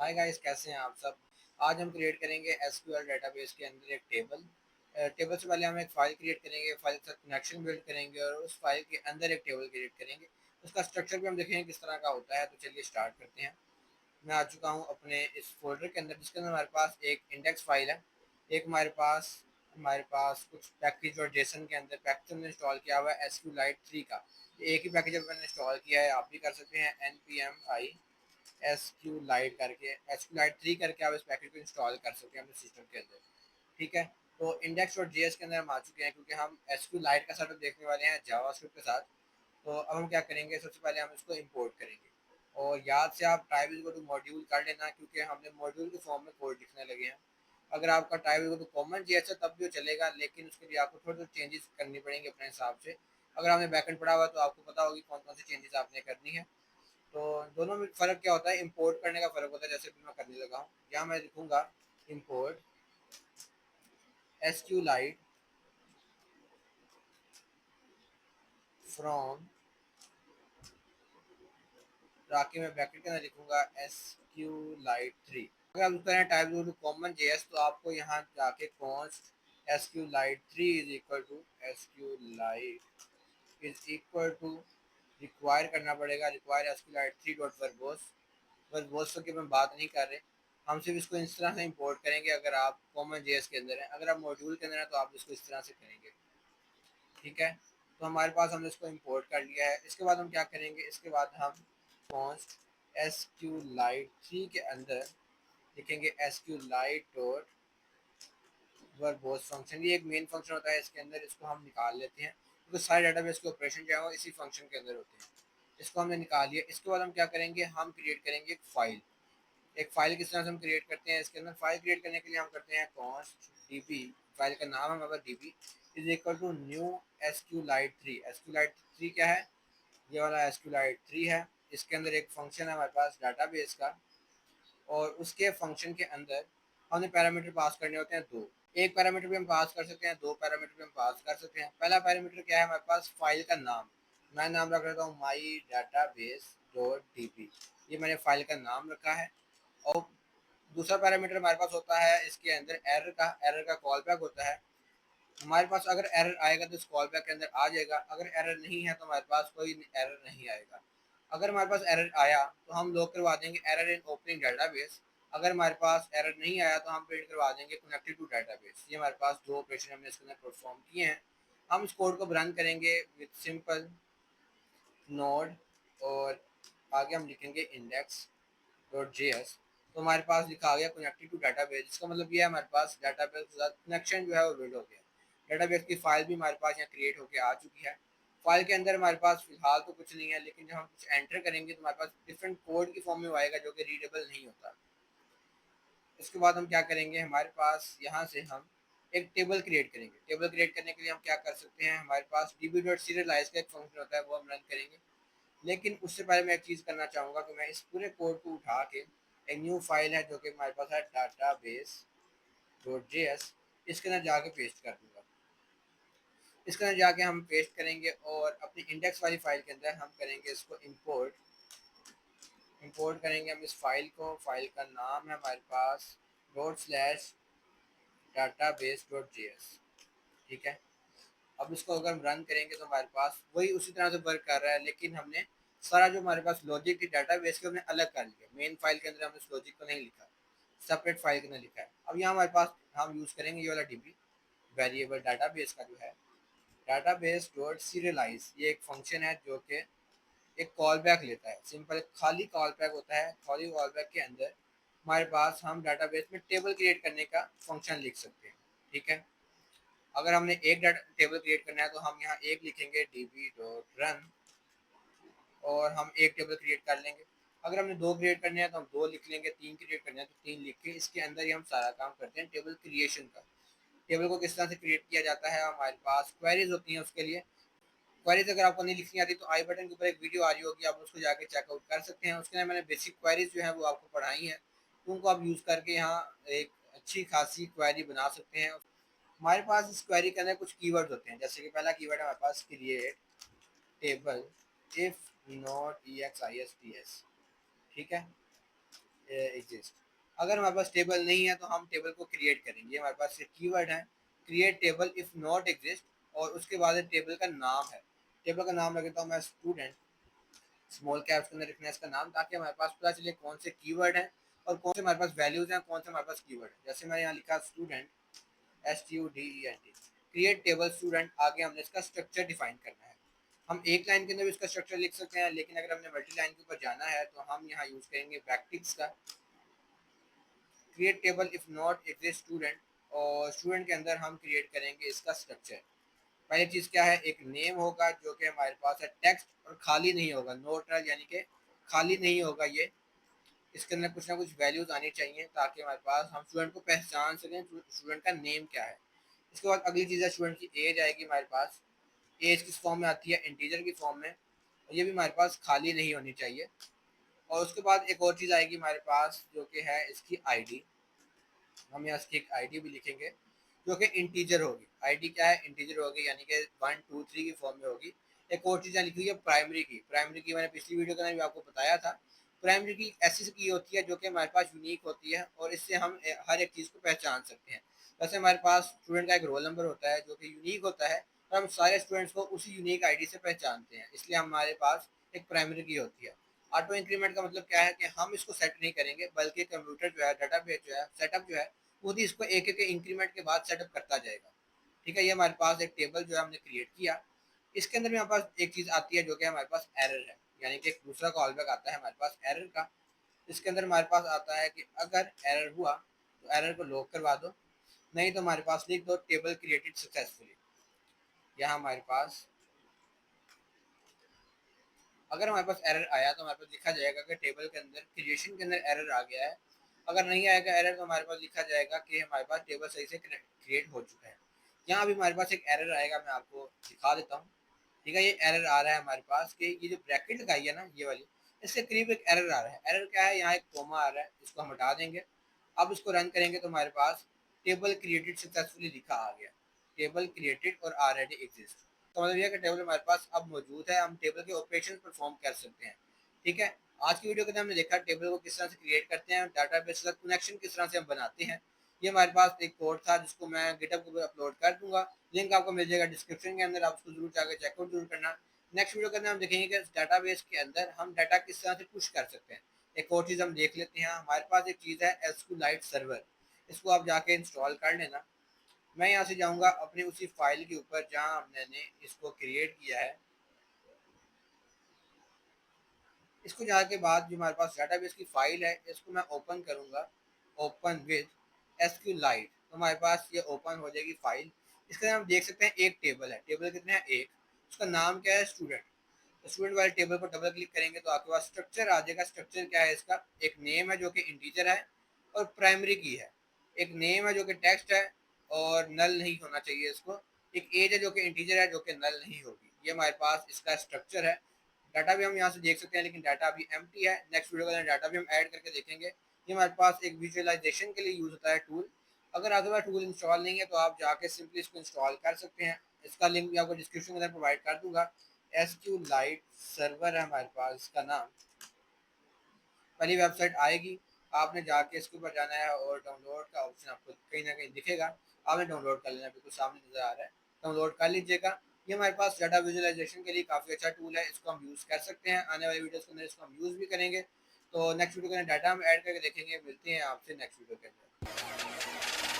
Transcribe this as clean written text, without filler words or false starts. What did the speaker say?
Hi guys, कैसे हैं आप सब। आज हम क्रिएट करेंगे एसक्यूएल डेटाबेस के अंदर एक टेबल। टेबल से पहले हम एक फ़ाइल क्रिएट करेंगे, फाइल के साथ कनेक्शन बिल्ड करेंगे और उस फाइल के अंदर एक टेबल क्रिएट करेंगे। उसका स्ट्रक्चर भी हम देखेंगे किस तरह का होता है। तो चलिए स्टार्ट करते हैं। मैं आ चुका हूँ अपने इस फोल्डर के अंदर, जिसके अंदर हमारे पास एक इंडेक्स फाइल है। एक हमारे पास कुछ पैकेज और जेसन के अंदर पैकेज हमने इंस्टॉल किया हुआ है SQLite 3 का। एक ही पैकेज मैंने इंस्टॉल किया है, आप भी कर सकते हैं। npm SQLite करके SQLite 3 करके आप इस पैकेज को इंस्टॉल कर सकते हैं अपने सिस्टम के अंदर। ठीक है। तो इंडेक्स और जेएस के अंदर हम आ चुके हैं, क्योंकि हम SQLite का सेटअप देखने वाले हैं जावास्क्रिप्ट के साथ। तो अब हम क्या करेंगे, सबसे पहले हम इसको इंपोर्ट करेंगे। और याद से आप टाइप इक्वल टू मॉड्यूल कर लेना, क्योंकि हमने मॉड्यूल के फॉर्म में कोड लिखने लगे हैं। अगर आपका type equal to common JS है तब भी वो चलेगा, लेकिन उसके लिए आपको थोड़े थोड़े चेंजेस करनी पड़ेंगे अपने हिसाब से। अगर आपने बैकएंड पढ़ा हुआ तो आपको पता होगी कौन कौन सी चेंजेस आपने करनी है। तो दोनों में फ़र्क क्या होता है, इंपोर्ट करने का फ़र्क होता है। जैसे भी मैं करने लगा हूँ, यहाँ मैं लिखूँगा इंपोर्ट SQLite फ्रॉम, ताकि मैं ब्रैकेट के अंदर लिखूँगा SQLite 3। अगर आप उसका टाइप करूँ कॉमन जेएस, तो आपको यहाँ जाके const SQLite 3 is equal to SQLite require करना पड़ेगा। Require SQLite 3 dot verbose. Verbose की मैं बात नहीं कर रहे, हम सिर्फ इसको इस तरह से इंपोर्ट करेंगे। अगर आप कॉमन जेएस के अंदर हैं, अगर आप मॉड्यूल के अंदर हैं तो आप इसको इस तरह से करेंगे। ठीक है। तो हमारे पास हमने इसको इंपोर्ट कर लिया है। इसके बाद हम क्या करेंगे, इसके बाद हम कॉन्स्ट SQLite 3 के अंदर लिखेंगे SQLite डॉट वर्बोस फंक्शन। ये एक मेन फंक्शन होता है इसके अंदर, इसको हम निकाल लेते हैं, क्योंकि सारे डेटाबेस के ऑपरेशन जो है वो इसी फंक्शन के अंदर होते हैं। इसको हमने निकाल लिया। इसके बाद हम क्या करेंगे, हम क्रिएट करेंगे एक फाइल। एक फाइल किस तरह से हम क्रिएट करते हैं, इसके अंदर फाइल क्रिएट करने के लिए हम करते हैं कॉन्स्ट db। फाइल का नाम है हमारा db is equal to new SQLite 3। SQLite 3 क्या है, ये वाला SQLite 3 है। इसके अंदर एक फंक्शन है हमारे पास डाटाबेस का, और उसके फंक्शन के अंदर हमने पैरामीटर पास करने होते हैं दो। एक पैरामीटर भी हम पास कर सकते हैं, दो पैरामीटर भी हम पास कर सकते हैं। पहला पैरामीटर क्या है, हमारे पास फाइल का नाम। मैं नाम रख लेता हूँ माई डाटाबेस डॉट db। ये मैंने फाइल का नाम रखा है। और दूसरा पैरामीटर हमारे पास होता है इसके अंदर एरर का कॉल बैक होता है। हमारे पास अगर एरर आएगा तो इस कॉल बैक के अंदर आ जाएगा, अगर एरर नहीं है तो हमारे पास कोई एरर नहीं आएगा। अगर हमारे पास एरर आया तो हम लॉग करवा देंगे एरर इन ओपनिंग डाटाबेस। अगर हमारे पास एरर नहीं आया तो हम प्रिंट करवा देंगे कनेक्टेड टू डाटाबेस। ये हमारे पास दो ऑपरेशन हमने इसके अंदर परफॉर्म किए हैं। हम इस कोड को रन करेंगे विद सिंपल नोड, और आगे हम लिखेंगे इंडेक्स डॉट जेएस। तो हमारे पास लिखा आ गया कनेक्टेड टू डाटाबेस। इसका मतलब ये है हमारे पास डाटाबेस के साथ कनेक्शन जो है वो बिल्ड हो गया। डाटाबेस की फाइल भी हमारे पास यहाँ क्रिएट होकर आ चुकी है। फाइल के अंदर हमारे पास फिलहाल तो कुछ नहीं है, लेकिन जब हम कुछ एंटर करेंगे तो हमारे पास डिफरेंट कोड की फॉर्म में आएगा जो कि रीडेबल नहीं होता। इसके बाद हम क्या करेंगे, हमारे पास यहाँ से हम एक टेबल क्रिएट करेंगे। टेबल क्रिएट करने के लिए हम क्या कर सकते हैं, हमारे पास db.serialize का एक फंक्शन होता है, वो हम रन करेंगे। लेकिन उससे पहले मैं एक चीज़ करना चाहूँगा कि मैं इस पूरे कोड को उठा के एक न्यू फाइल है जो कि हमारे पास है database.js, इसके अंदर जाके पेस्ट कर दूँगा। इसके अंदर जाके हम पेस्ट करेंगे और अपनी इंडेक्स वाली फाइल के अंदर हम करेंगे इसको इंपोर्ट। इंपोर्ट करेंगे हम इस फाइल को। फाइल का नाम है हमारे पास /database.js। ठीक है। अब इसको अगर हम रन करेंगे तो हमारे पास वही उसी तरह से वर्क कर रहा है, लेकिन हमने सारा जो हमारे पास लॉजिक थी डाटाबेस के हमने अलग कर लिया। मेन फाइल के अंदर हमने उस लॉजिक को नहीं लिखा, सेपरेट फाइल के अंदर लिखा है। अब यहाँ हमारे पास हम यूज़ करेंगे ये वाला db वेरिएबल डाटाबेस का जो है डाटाबेस डॉट सीरियलाइज। ये एक फंक्शन है जो कि एक कॉल बैक लेता है। सिंपल एक खाली कॉल बैक होता है। खाली कॉल बैक के अंदर हमारे पास हम डाटाबेस में टेबल क्रिएट करने का फंक्शन लिख सकते हैं। ठीक है। अगर हमने एक डाटा टेबल क्रिएट करना है तो हम यहाँ एक लिखेंगे db.run, और हम एक टेबल क्रिएट कर लेंगे। अगर हमने दो क्रिएट करने हैं तो हम दो लिख लेंगे, तीन क्रिएट करने हैं तो तीन लिख के इसके अंदर ही हम सारा काम करते हैं टेबल क्रिएशन का। टेबल को किस तरह से क्रिएट किया जाता है, हमारे पास क्वेरीज होती हैं उसके लिए। क्वेरीज अगर आपको नहीं लिखनी आती तो आई बटन के ऊपर एक वीडियो आ रही होगी, आप उसको जाके चेकआउट कर सकते हैं। उसके अंदर मैंने बेसिक क्वेरीज जो है वो आपको पढ़ाई हैं, तो उनको आप यूज़ करके यहाँ एक अच्छी खासी क्वेरी बना सकते हैं। हमारे पास इस क्वेरी के अंदर कुछ कीवर्ड्स होते हैं, जैसे कि पहला कीवर्ड है हमारे पास create table if not EXISTS। ठीक है। एग्जिस्ट। अगर हमारे पास टेबल नहीं है तो हम टेबल को क्रिएट करेंगे। हमारे पास ये कीवर्ड है create table if not exist, और उसके बाद टेबल का नाम है। टेबल का नाम रख देता हूँ मैं स्टूडेंट, स्मॉल कैप्स के अंदर लिखना है इसका नाम, ताकि हमारे पास पता चले कौन से कीवर्ड हैं और कौन से हमारे पास वैल्यूज हैं, कौन से हमारे पास कीवर्ड है। जैसे मैंने यहाँ लिखा student, STUDENT, create table student. आगे हमने इसका स्ट्रक्चर डिफाइन करना है। हम एक लाइन के अंदर भी इसका स्ट्रक्चर लिख सकते हैं, लेकिन अगर हमने मल्टी लाइन के ऊपर जाना है तो हम यहाँ यूज करेंगे बैकटिक्स का। Create table if not exist student, और स्टूडेंट के अंदर हम क्रिएट करेंगे इसका स्ट्रक्चर। पहली चीज क्या है, एक नेम होगा जो कि हमारे पास है टेक्स्ट और खाली नहीं होगा, नोट यानी कि खाली नहीं होगा ये। इसके अंदर कुछ ना कुछ वैल्यूज आनी चाहिए ताकि हमारे पास हम स्टूडेंट को पहचान सकें स्टूडेंट का नेम क्या है। इसके बाद अगली चीज़ है स्टूडेंट की एज आएगी हमारे पास। एज किस फॉर्म में आती है, इंटीजर की फॉर्म में, और ये भी हमारे पास खाली नहीं होनी चाहिए। और उसके बाद एक और चीज़ आएगी हमारे पास जो कि है इसकी आईडी। हम यहाँ इसकी एक आईडी भी लिखेंगे जो कि इंटीजर होगी। आईडी क्या है, इंटीजर होगी, यानी कि 1 2 3 की फॉर्म में होगी। एक और चीज़ लिखी हुई है प्राइमरी की। प्राइमरी की मैंने पिछली वीडियो के अंदर भी आपको बताया था। प्राइमरी की ऐसी की होती है जो कि हमारे पास यूनिक होती है, और इससे हम हर एक चीज़ को पहचान सकते हैं। वैसे हमारे पास स्टूडेंट का एक रोल नंबर होता है जो कि यूनिक होता है, और हम सारे स्टूडेंट्स को उसी यूनिक आईडी से पहचानते हैं, इसलिए हमारे पास एक प्राइमरी की होती है। ऑटो इंक्रीमेंट का मतलब क्या है कि हम इसको सेट नहीं करेंगे, बल्कि कंप्यूटर जो है, डाटाबेस जो है, सेटअप जो है, खुद ही इसको एक एक इंक्रीमेंट के बाद सेटअप करता जाएगा। ठीक है, ये हमारे पास एक टेबल जो है हमने क्रिएट किया। इसके अंदर भी हमारे पास एक चीज़ आती है जो कि हमारे पास एरर है, यानी कि एक दूसरा कॉल बैक आता है हमारे पास एरर का। इसके अंदर हमारे पास आता है कि अगर एरर हुआ तो एरर को लॉक करवा दो, नहीं तो हमारे पास लिख दो टेबल क्रिएटेड सक्सेसफुली। यहाँ हमारे पास अगर हमारे पास एरर आया तो हमारे पास लिखा जाएगा कि टेबल के अंदर क्रिएशन के अंदर एरर आ गया है। अगर नहीं आएगा एरर तो हमारे पास लिखा जाएगा कि हमारे पास टेबल सही से क्रिएट हो चुका है। यहाँ भी हमारे पास एक एरर आएगा, मैं आपको दिखा देता हूँ। ठीक है, ये एरर आ रहा है हमारे पास कि ये जो ब्रैकेट लगाई है ना ये वाली, इसके करीब एक एरर आ रहा है। एरर क्या है, यहाँ एक कोमा आ रहा है, इसको हम हटा देंगे। अब इसको रन करेंगे तो हमारे पास टेबल क्रिएटेड सक्सेसफुली लिखा आ गया, टेबल क्रिएटेड और ऑलरेडी एग्जिस्ट। तो मतलब यह कि टेबल हमारे पास अब मौजूद है, हम टेबल के ऑपरेशन परफॉर्म कर सकते हैं। ठीक है, आज की वीडियो के अंदर हमने देखा टेबल को किस तरह से क्रिएट करते हैं, डाटाबेस का कनेक्शन किस तरह से हम बनाते हैं। ये हमारे पास एक कोड था जिसको मैं गिटहब के ऊपर अपलोड कर दूंगा, लिंक आपको मिल जाएगा डिस्क्रिप्शन के अंदर, आप उसको जरूर जाकर चेकआउट जरूर करना। नेक्स्ट वीडियो के अंदर हम देखेंगे कि डाटाबेस के अंदर हम डाटा किस तरह से पुश कर सकते हैं। एक और चीज़ हम देख लेते हैं, हमारे पास एक चीज़ है SQLite सर्वर, इसको आप जाके इंस्टॉल कर लेना। मैं यहाँ से जाऊँगा अपनी उसी फाइल के ऊपर जहाँ मैंने इसको क्रिएट किया है। इसको जाने के बाद जो हमारे पास डाटाबेस की फाइल है इसको मैं ओपन करूँगा, ओपन विद SQLite, तो हमारे पास ये ओपन हो जाएगी फाइल। इसके अंदर हम देख सकते हैं एक टेबल है, टेबल कितने हैं, एक। उसका नाम क्या है, स्टूडेंट। तो स्टूडेंट वाले टेबल पर डबल क्लिक करेंगे तो आपके पास स्ट्रक्चर आ जाएगा। स्ट्रक्चर क्या है इसका, एक नेम है जो कि इंटीजर है और प्राइमरी की है। एक नेम है जो कि टेक्स्ट है और नल नहीं होना चाहिए इसको। एक एज है जो कि इंटीजर है, जो कि नल नहीं होगी। ये हमारे पास इसका स्ट्रक्चर है। डाटा भी हम यहाँ से देख सकते हैं, लेकिन डाटा अभी एम्प्टी है। नेक्स्ट वीडियो के अंदर डाटा भी हम ऐड करके देखेंगे। ये हमारे पास एक विजुअलाइजेशन के लिए यूज़ होता है टूल। अगर आपके पास टूल इंस्टॉल नहीं है तो आप जाके सिंपली इसको इंस्टॉल कर सकते हैं। इसका लिंक भी आपको डिस्क्रिप्शन के अंदर प्रोवाइड कर दूंगा। SQLite सर्वर है हमारे पास इसका नाम। पहली वेबसाइट आएगी, आपने जाके इसके ऊपर जाना है और डाउनलोड का ऑप्शन आपको कहीं ना कहीं दिखेगा, आपने डाउनलोड कर लेना, बिल्कुल सामने नजर आ रहा है, डाउनलोड कर लीजिएगा। ये हमारे पास डाटा विजुअलाइजेशन के लिए काफ़ी अच्छा टूल है, इसको हम यूज़ कर सकते हैं। आने वाली वीडियोस के अंदर इसको हम यूज़ भी करेंगे। तो नेक्स्ट वीडियो के अंदर डाटा हम ऐड करके देखेंगे। मिलते हैं आपसे नेक्स्ट वीडियो के अंदर।